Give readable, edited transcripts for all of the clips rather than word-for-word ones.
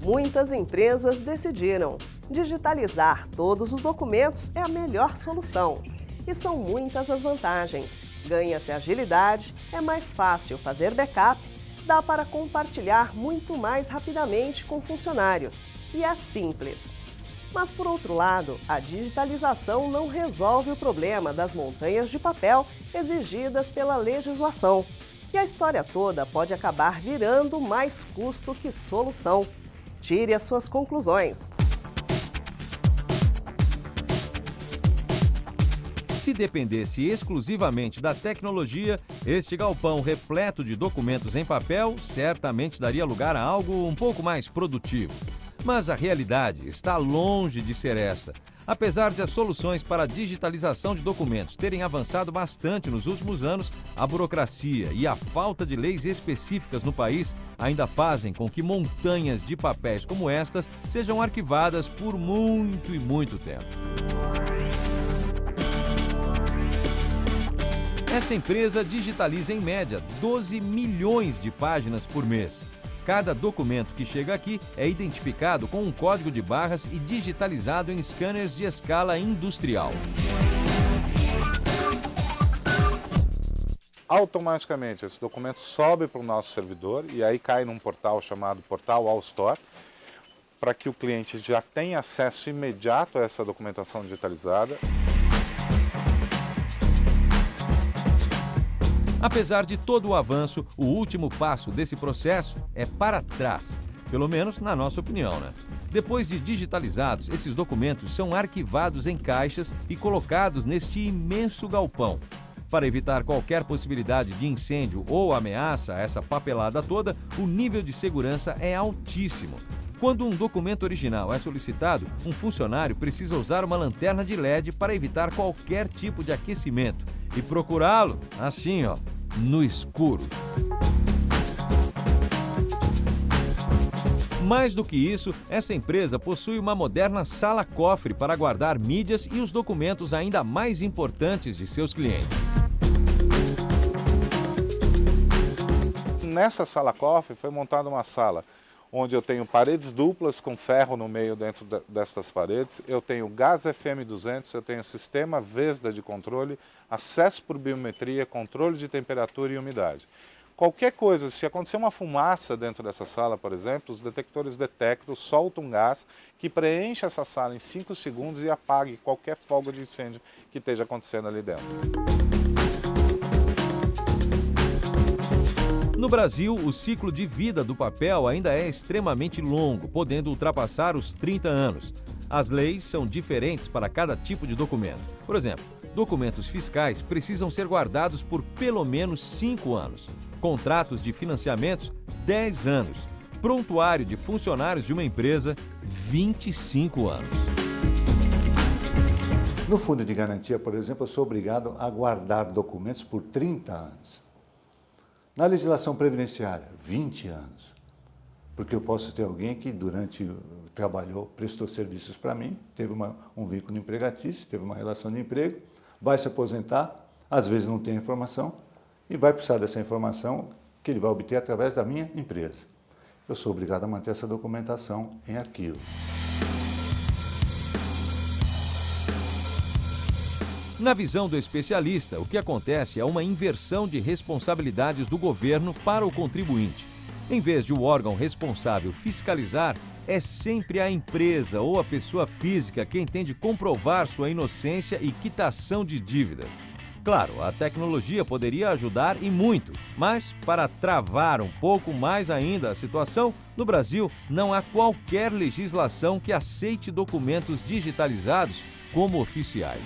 Muitas empresas decidiram. Digitalizar todos os documentos é a melhor solução. E são muitas as vantagens. Ganha-se agilidade, é mais fácil fazer backup, dá para compartilhar muito mais rapidamente com funcionários. E é simples. Mas, por outro lado, a digitalização não resolve o problema das montanhas de papel exigidas pela legislação. E a história toda pode acabar virando mais custo que solução. Tire as suas conclusões. Se dependesse exclusivamente da tecnologia, este galpão repleto de documentos em papel certamente daria lugar a algo um pouco mais produtivo. Mas a realidade está longe de ser essa. Apesar de as soluções para a digitalização de documentos terem avançado bastante nos últimos anos, a burocracia e a falta de leis específicas no país ainda fazem com que montanhas de papéis como estas sejam arquivadas por muito e muito tempo. Esta empresa digitaliza em média 12 milhões de páginas por mês. Cada documento que chega aqui é identificado com um código de barras e digitalizado em scanners de escala industrial. Automaticamente, esse documento sobe para o nosso servidor e aí cai num portal chamado Portal All Store, para que o cliente já tenha acesso imediato a essa documentação digitalizada. Apesar de todo o avanço, o último passo desse processo é para trás, pelo menos na nossa opinião, né? Depois de digitalizados, esses documentos são arquivados em caixas e colocados neste imenso galpão. Para evitar qualquer possibilidade de incêndio ou ameaça a essa papelada toda, o nível de segurança é altíssimo. Quando um documento original é solicitado, um funcionário precisa usar uma lanterna de LED para evitar qualquer tipo de aquecimento e procurá-lo, assim, ó, no escuro. Mais do que isso, essa empresa possui uma moderna sala-cofre para guardar mídias e os documentos ainda mais importantes de seus clientes. Nessa sala-cofre foi montada uma sala onde eu tenho paredes duplas com ferro no meio dentro destas paredes, eu tenho gás FM200, eu tenho sistema VESDA de controle, acesso por biometria, controle de temperatura e umidade. Qualquer coisa, se acontecer uma fumaça dentro dessa sala, por exemplo, os detectores detectam, soltam um gás que preenche essa sala em 5 segundos e apague qualquer fogo de incêndio que esteja acontecendo ali dentro. No Brasil, o ciclo de vida do papel ainda é extremamente longo, podendo ultrapassar os 30 anos. As leis são diferentes para cada tipo de documento. Por exemplo, documentos fiscais precisam ser guardados por pelo menos 5 anos. Contratos de financiamentos, 10 anos. Prontuário de funcionários de uma empresa, 25 anos. No fundo de garantia, por exemplo, eu sou obrigado a guardar documentos por 30 anos. Na legislação previdenciária, 20 anos. Porque eu posso ter alguém que trabalhou, prestou serviços para mim, teve um vínculo empregatício, teve uma relação de emprego, vai se aposentar, às vezes não tem informação, e vai precisar dessa informação que ele vai obter através da minha empresa. Eu sou obrigado a manter essa documentação em arquivo. Na visão do especialista, o que acontece é uma inversão de responsabilidades do governo para o contribuinte. Em vez de o órgão responsável fiscalizar, é sempre a empresa ou a pessoa física quem tem de comprovar sua inocência e quitação de dívidas. Claro, a tecnologia poderia ajudar e muito, mas para travar um pouco mais ainda a situação, no Brasil não há qualquer legislação que aceite documentos digitalizados como oficiais.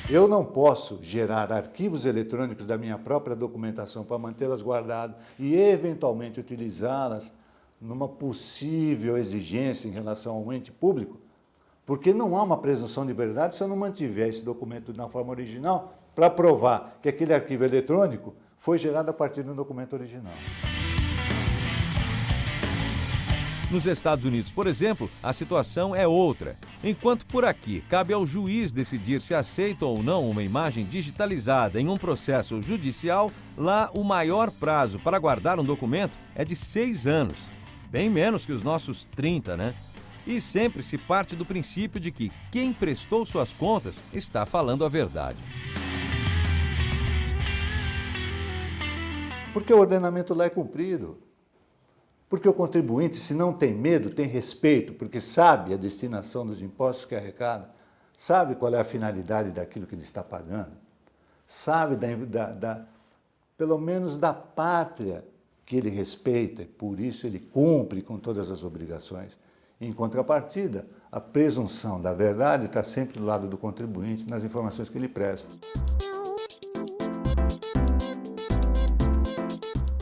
Eu não posso gerar arquivos eletrônicos da minha própria documentação para mantê-las guardadas e, eventualmente, utilizá-las numa possível exigência em relação ao ente público, porque não há uma presunção de verdade se eu não mantiver esse documento na forma original para provar que aquele arquivo eletrônico foi gerado a partir de um documento original. Nos Estados Unidos, por exemplo, a situação é outra. Enquanto por aqui cabe ao juiz decidir se aceita ou não uma imagem digitalizada em um processo judicial, lá o maior prazo para guardar um documento é de 6 anos. Bem menos que os nossos 30, né? E sempre se parte do princípio de que quem prestou suas contas está falando a verdade. Porque o ordenamento lá é cumprido. Porque o contribuinte, se não tem medo, tem respeito, porque sabe a destinação dos impostos que arrecada, sabe qual é a finalidade daquilo que ele está pagando, sabe pelo menos da pátria que ele respeita, e por isso ele cumpre com todas as obrigações. Em contrapartida, a presunção da verdade está sempre do lado do contribuinte nas informações que ele presta.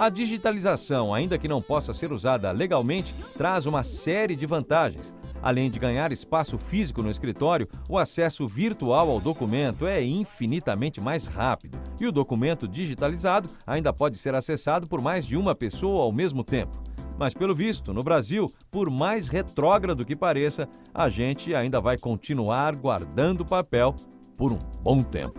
A digitalização, ainda que não possa ser usada legalmente, traz uma série de vantagens. Além de ganhar espaço físico no escritório, o acesso virtual ao documento é infinitamente mais rápido. E o documento digitalizado ainda pode ser acessado por mais de uma pessoa ao mesmo tempo. Mas, pelo visto, no Brasil, por mais retrógrado que pareça, a gente ainda vai continuar guardando papel por um bom tempo.